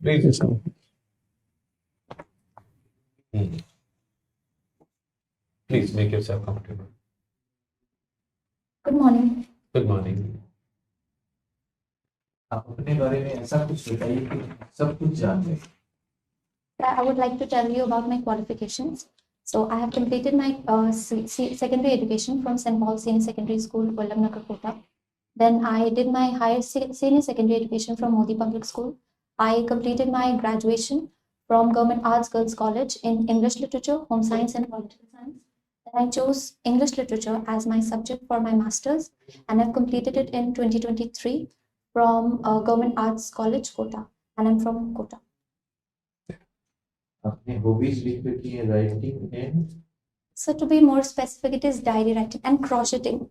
Please. Please make yourself comfortable. Good morning. Good morning. आप अपने बारे में ऐसा कुछ बताइए कि सब कुछ जान गए। I would like to tell you about my qualifications. So I have completed my secondary education from St. Paul Senior Secondary School, Ullamnagar, Kota. Then I did my higher senior secondary education from Modi Public School. I completed my graduation from Government Arts Girls College in English Literature, Home Science and Political Science. Then I chose English Literature as my subject for my master's, and I've completed it in 2023 from Government Arts College, Kota, and I'm from Kota. अपने hobbies लिख रखी है, writing and So to be more specific, it is diary writing and crocheting.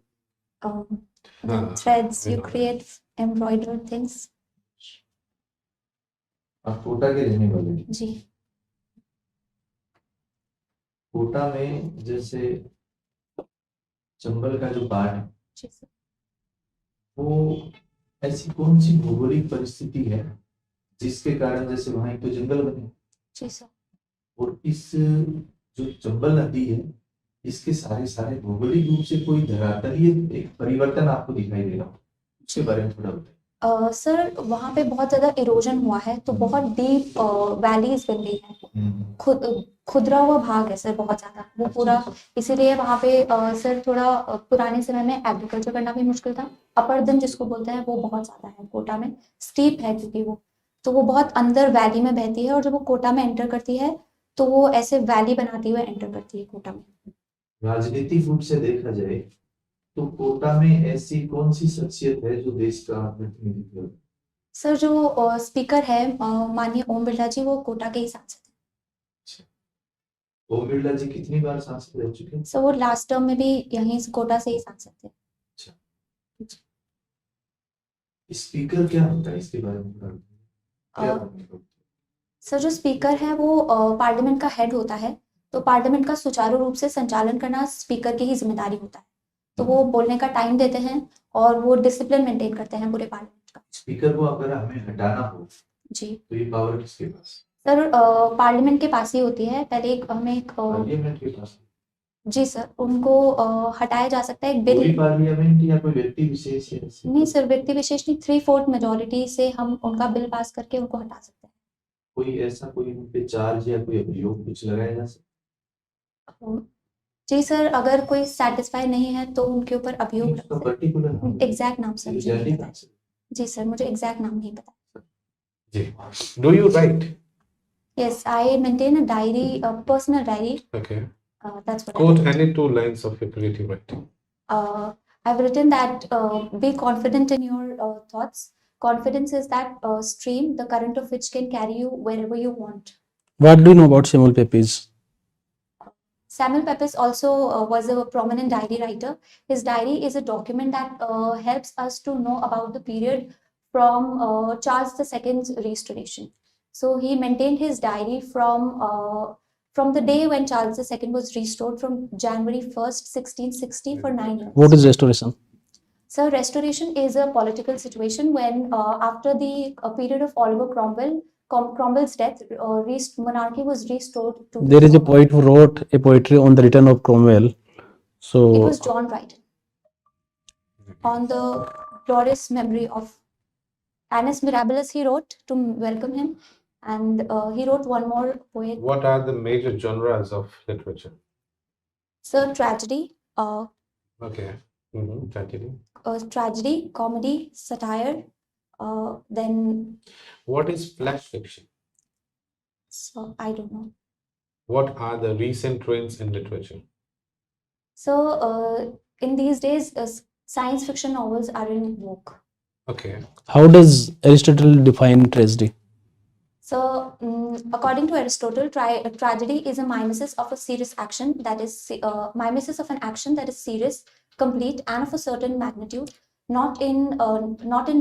The threads you create, embroidered things. आप कोटा के रहने वाले हैं। जी। कोटा में जैसे चंबल का जो पार्ट है, जी सर। वो ऐसी कौन सी भौगोलिक परिस्थिति है जिसके कारण जैसे वहाँ एक तो जंगल बने, जी सर। और इस जो चंबल नदी है इसके सारे भौगोलिक रूप से कोई धरातलीय एक परिवर्तन आपको दिखाई दे रहा हो, उसके बारे में थोड़ा बताइए। सर वहाँ पे बहुत ज़्यादा इरोजन हुआ है, तो बहुत डीप वैलीज बन गई है, खुदरा हुआ भाग है सर बहुत ज़्यादा वो पूरा, इसीलिए वहाँ पे सर थोड़ा पुराने समय में एग्रीकल्चर करना भी मुश्किल था। अपर्दन जिसको बोलते हैं वो बहुत ज़्यादा है कोटा में, स्टीप है क्योंकि वो, तो वो बहुत अंदर वैली में बहती है, और जब वो कोटा में एंटर करती है तो वो ऐसे वैली बनाती हुए एंटर करती है कोटा में। राजनीतिक रूप से देखा जाए तो कोटा में ऐसी कौन सी शख्सियत है जो देश का प्रतिनिधित्व करे? सर जो स्पीकर है माननीय ओम बिरला जी, वो कोटा के ही सांसद हैं। ओम बिरला जी कितनी बार सांसद रह चुके हैं? सर वो लास्ट टर्म में भी यहीं कोटा से ही सांसद थे। स्पीकर क्या होता है, इसके बारे में थोड़ा बताइए। सर जो स्पीकर है वो पार्लियामेंट का हेड होता है, तो पार्लियामेंट का सुचारू रूप से संचालन करना स्पीकर की ही जिम्मेदारी होता है, तो वो बोलने का टाइम देते हैं और वो डिसिप्लिन मेंटेन करते हैं पूरे पार्लियामेंट का। स्पीकर को अगर हमें हटाना हो जी तो ये पावर किसके पास? सर पार्लियामेंट के पास ही होती है, पहले हमें पार्लियामेंट के पास? जी सर, उनको हटाया जा सकता है एक बिल। पूरी पार्लियामेंट या कोई व्यक्ति विशेष है? नहीं सर, व्यक्ति विशेष नहीं, 3/4 मेजोरिटी से हम उनका बिल पास करके उनको हटा सकते हैं। कोई ऐसा कोई उन पे चार्ज या कोई अभियोग कुछ लगाया जा सकता? जी सर, अगर कोई सेटिस्फाई नहीं है तो उनके ऊपर अभियोग लग सकता है। पर्टिकुलर एग्जैक्ट नाम सर मुझे नहीं पता। जी सर, मुझे एग्जैक्ट नाम नहीं पता। जी। Do you write? Yes, I maintain a diary, a personal diary. Okay. That's what Quote I do. any 2 lines of your creative writing. I've written that be confident in your thoughts. Confidence is that stream, the current of which can carry you wherever you want. What do you know about Samuel Pepys? Samuel Pepys also was a prominent diary writer. His diary is a document that helps us to know about the period from Charles II's restoration. So he maintained his diary from the day when Charles II was restored, from January 1st, 1660 for 9 years. What is restoration? So restoration is a political situation when after the period of Oliver Cromwell's death, monarchy was restored to. There is a poet who wrote a poetry on the return of Cromwell. So it was John Dryden, on the glorious memory of Annus Mirabilis. He wrote to welcome him, and he wrote one more poem. What are the major genres of literature? So tragedy. Okay. Tragedy. Tragedy, comedy, satire. Then. What is flash fiction? So I don't know. What are the recent trends in literature? So in these days, science fiction novels are in vogue. Okay. How does Aristotle define tragedy? So according to Aristotle, tragedy is a mimesis of a serious action, that is mimesis of an action that is serious, complete, and of a certain magnitude, not in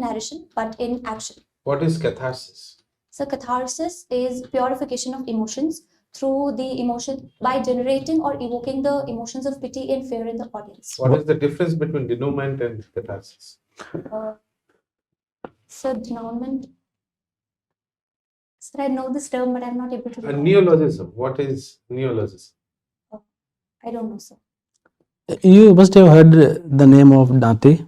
narration but in action. What is catharsis? So catharsis is purification of emotions through the emotion by generating or evoking the emotions of pity and fear in the audience. What is the difference between denouement and catharsis? So denouement. Sir, I know this term, but I'm not able to A recall it. neologism. What is neologism? I don't know, sir. You must have heard the name of Dante.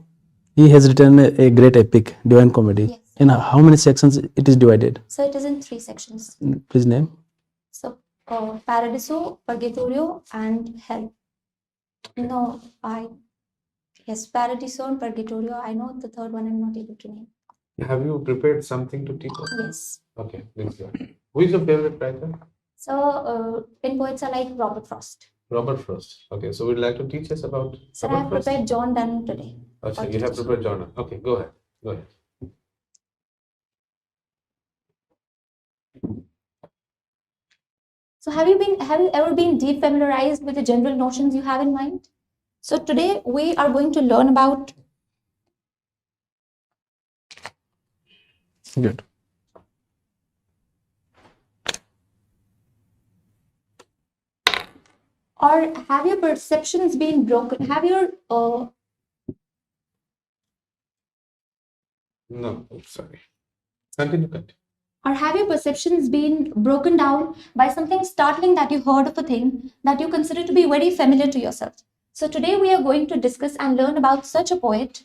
He has written a great epic, Divine Comedy. Yes. In how many sections it is divided? So it is in 3 sections. Please name. So Paradiso, Purgatorio, and Hell. No, yes, Paradiso and Purgatorio. I know the third one I'm not able to name. Have you prepared something to teach us? Yes. Okay, please go. Who is your favorite writer? So pen poets are like Robert Frost. Robert Frost. Okay, so would you like to teach us about Sir, I Robert have Frost? prepared John Donne today. Okay, you have prepared John. Okay, go ahead. Go ahead. So have you ever been deep familiarized with the general notions you have in mind? So today we are going to learn about Good. or have your perceptions been broken? Have your No, sorry. Continue. or have your perceptions been broken down by something startling that you heard of a thing that you consider to be very familiar to yourself? So today we are going to discuss and learn about such a poet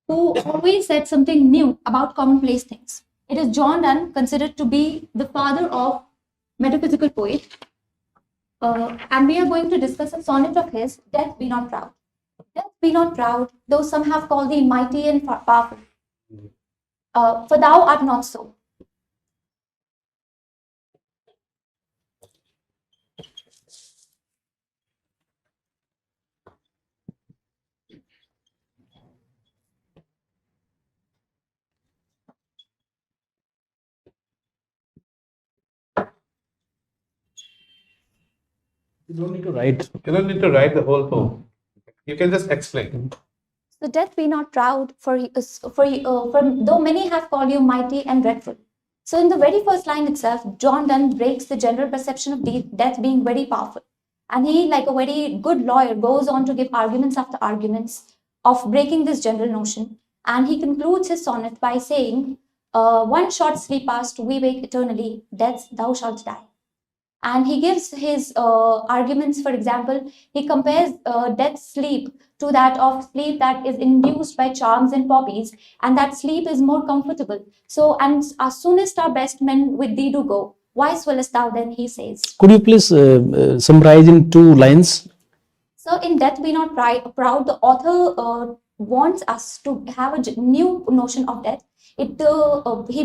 who always said something new about commonplace things. It is John Donne, considered to be the father of metaphysical poet. And we are going to discuss a sonnet of his, Death Be Not Proud. Death be not proud, though some have called thee mighty and powerful. For thou art not so. You don't need to write. You don't need to write the whole poem. You can just explain. So death be not proud, for though many have called you mighty and dreadful. So in the very first line itself, John Donne breaks the general perception of death being very powerful. And he, like a very good lawyer, goes on to give arguments after arguments of breaking this general notion. And he concludes his sonnet by saying, one short sleep past, we wake eternally, death thou shalt die. And he gives his arguments. For example, he compares death's sleep to that of sleep that is induced by charms and poppies, and that sleep is more comfortable. So, and as soonest our best men with thee do go, why swellest thou then, he says. Could you please summarize in 2 lines? So in Death Be Not Proud, the author wants us to have a new notion of death. He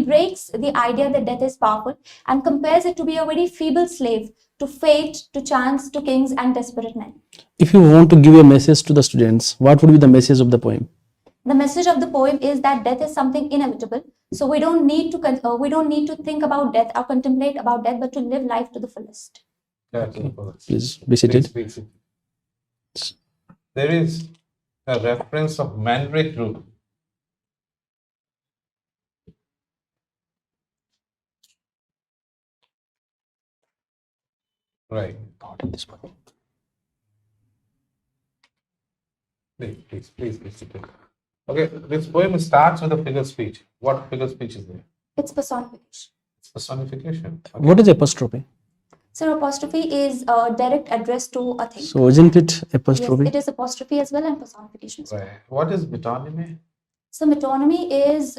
breaks the idea that death is powerful and compares it to be a very feeble slave to fate, to chance, to kings and desperate men. If you want to give a message to the students, what would be the message of the poem? The message of the poem is that death is something inevitable. So we don't need to think about death or contemplate about death, but to live life to the fullest. Okay. Please be seated. Please. There is a reference of mandrake root. Right. Not in this poem. Please be seated. Okay, this poem starts with a figure speech. What figure speech is there? It's personification. It's personification. Okay. What is apostrophe? So apostrophe is a direct address to a thing. So isn't it apostrophe? Yes, it is apostrophe as well and personification as well. Right. What is metonymy? So metonymy is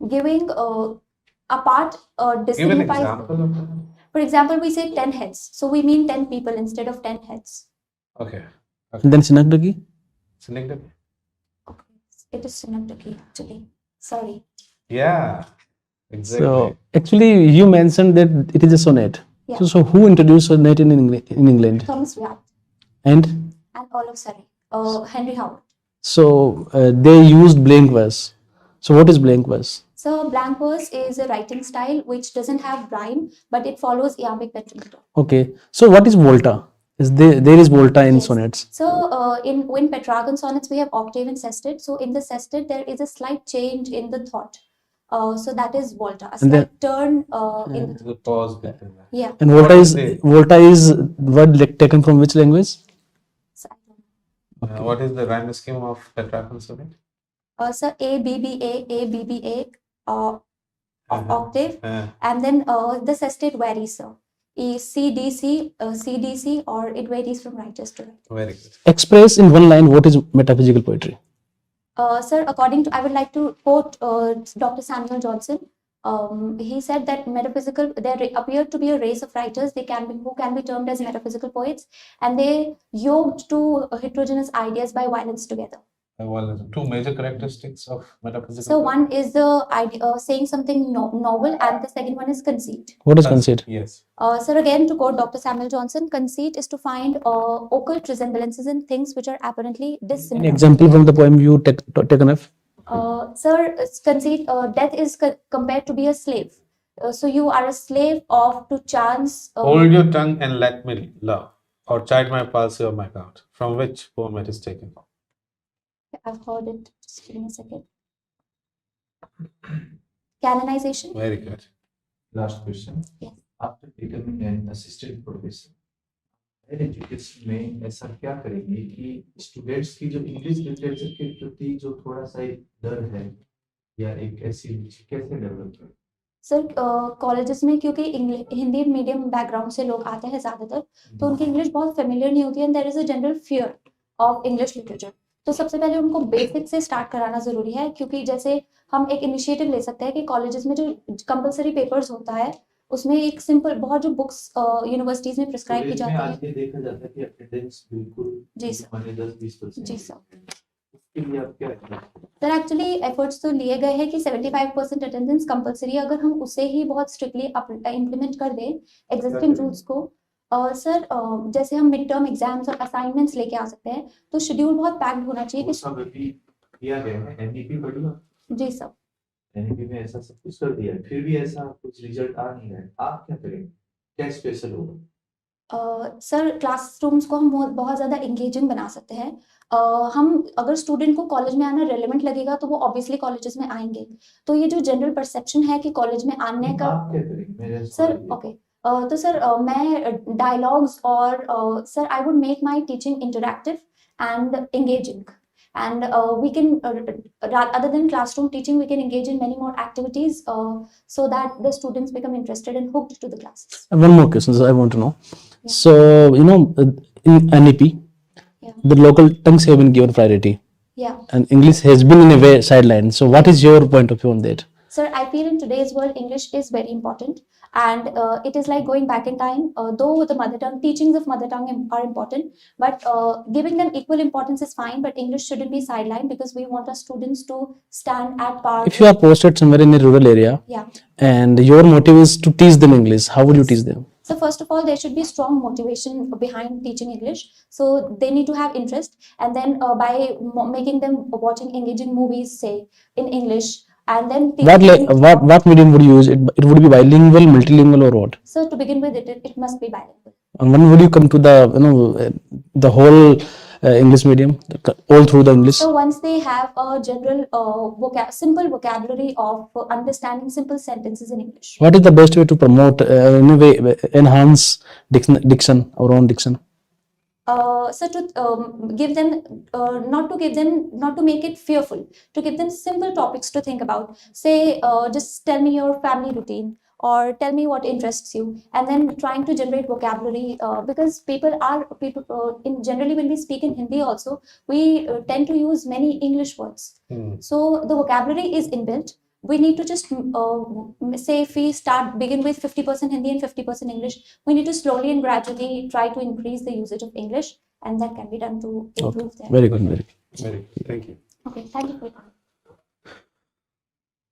giving a part Give an signifies. example of that. For example, we say 10 heads. So we mean 10 people instead of 10 heads. Okay. And then synecdoche? Synecdoche. Okay. It is synecdoche actually. Sorry. Yeah. Exactly. So actually you mentioned that it is a sonnet. Yeah. So who introduced sonnet in England? Thomas Wyatt And and Olive Surrey. Henry Howard. so they used blank verse. So what is blank verse? So blank verse is a writing style which doesn't have rhyme, but it follows iambic pentameter. Okay. So what is volta? There is volta in Yes. sonnets. So in Petrarchan sonnets, we have octave and sestet. So in the sestet, there is a slight change in the thought. So that is volta, a And slight turn in the There's a pause between that. yeah. And What volta is word taken from which language? So, I don't know. What is the rhyme scheme of Petrarchan sonnet? So A B B A A B B A. of octave, Uh, and then the sestet varies, sir. CDC, or it varies from writers to writers. very good. Express in one line what is metaphysical poetry. Sir, I would like to quote Dr. Samuel Johnson. He said that there appeared to be a race of writers who can be termed as metaphysical poets, and they yoked two heterogeneous ideas by violence together. Well, two major characteristics of metaphysical. So one is the idea, saying something novel, and the second one is conceit. What is conceit? Yes. Sir, again to quote Dr. Samuel Johnson, conceit is to find occult resemblances in things which are apparently Any dissimilar. example from the poem you taken up? Sir, conceit, death is compared to be a slave. So you are a slave to chance. Hold your tongue and let me love, or chide my pulse or my count. From which poem it is taken? I've heard it. Just give me a second. Canonization. Very good. Last question. Yes. After becoming an assistant professor, higher education में ऐसा क्या करेंगे कि students की जो English literature के प्रति जो थोड़ा सा एक डर है या एक ऐसी रुचि कैसे डेवलप करें? सर कॉलेजेस में क्योंकि हिंदी मीडियम बैकग्राउंड से लोग आते हैं ज़्यादातर, तो उनकी इंग्लिश बहुत फेमिलियर नहीं होती है, and there is a general fear of English literature. तो सबसे पहले उनको बेसिक से स्टार्ट कराना ज़रूरी है, क्योंकि जैसे हम एक इनिशिएटिव ले सकते हैं कि कॉलेजेस में जो कंपलसरी पेपर्स होता है उसमें एक सिंपल बहुत जो बुक्स यूनिवर्सिटीज में प्रिस्क्राइब की जाती है. आज ये देखा जाता है कि अटेंडेंस बिल्कुल जी सर. 10-20%. जी सर. इसके लिए आप क्या करें? सर एक्चुअली एफर्ट्स तो लिए गए हैं कि 75% अटेंडेंस कंपलसरी, अगर हम उसे ही बहुत स्ट्रिक्टली इम्प्लीमेंट कर दें एग्जिस्टिंग रूल्स को. सर जैसे हम मिड टर्म एग्जाम्स और असाइनमेंट्स लेके आ सकते हैं, तो शेड्यूल बहुत पैक्ड होना चाहिए. वो सब अभी किया गया है एनईपी बढ़िया. जी सर. एनईपी में ऐसा सब कुछ कर दिया, फिर भी ऐसा कुछ रिजल्ट आ नहीं रहा है, आप क्या करेंगे? क्या स्पेशल होगा? सर क्लासरूम्स को हम बहुत ज़्यादा इंगेजिंग बना सकते हैं. हम अगर स्टूडेंट को कॉलेज में आना रेलेवेंट लगेगा तो वो ऑब्वियसली कॉलेजेस में आएंगे. तो ये जो जनरल परसेप्शन है कि कॉलेज में आने का, आप क्या करेंगे? सर ओके, तो सर मैं डायलॉग्स और sir I would make my teaching interactive and engaging, and we can other than classroom teaching we can engage in many more activities so that the students become interested and hooked to the classes. One more question I want to know. Yeah. So in NEP, Yeah. the local tongues have been given priority, Yeah. and English has been in a way sidelined. So what is your point of view on that? Sir, I feel in today's world English is very important, and it is like going back in time. Though the mother tongue teachings of mother tongue are important, but giving them equal importance is fine. But English shouldn't be sidelined because we want our students to stand at par. If you are posted somewhere in a rural area, Yeah. and your motive is to teach them English, how would you teach them? So first of all, there should be strong motivation behind teaching English. So they need to have interest, and then by making them watching engaging movies, say in English, and then What medium would you use? It would be bilingual, multilingual, or what? So to begin with, it must be bilingual. And when would you come to the the whole English medium, all through the English? So once they have a general simple vocabulary of understanding simple sentences in English. What is the best way to promote, in a way, enhance diction, our own diction? So to give them, not to make it fearful, to give them simple topics to think about. Say, just tell me your family routine, or tell me what interests you, and then trying to generate vocabulary, because people in generally when we speak in Hindi also, we tend to use many English words. So the vocabulary is inbuilt. We need to just say, if we begin with 50% Hindi and 50% English, we need to slowly and gradually try to increase the usage of English, and that can be done to improve that. Very good, very good. Very good. Thank you. Okay, thank you for your time.